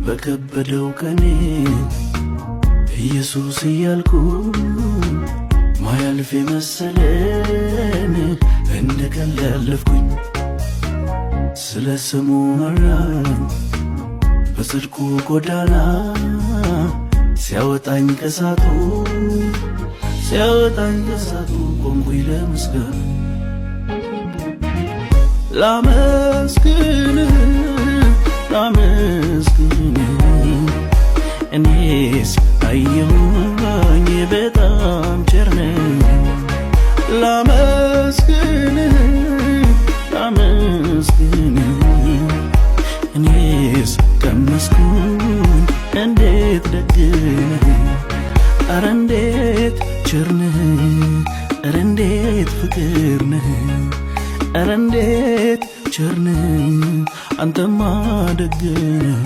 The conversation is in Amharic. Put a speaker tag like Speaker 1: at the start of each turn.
Speaker 1: በከበደው ቀኔ ኢየሱስ እያልኩ ማያልፍ መሰለን እንደ ቀልድ ያለፍኩኝ ስለ ስሙ መራኝ በጽድቁ ጎዳና ሲያወጣኝ ከሳቱ ቆምኩኝ ለምስጋና ላመስግን እኔስ አየሁኝ በጣም ቸር ነህ ላመስግን እኔስ ቀመስኩኝ እንዴት ደግ ነህ ኧረ እንዴት ቸር ነህ ኧረ እንዴት ፍቅር ነህ ኧረ እንዴት ቸር ነህ አንተማ ደግ ነህ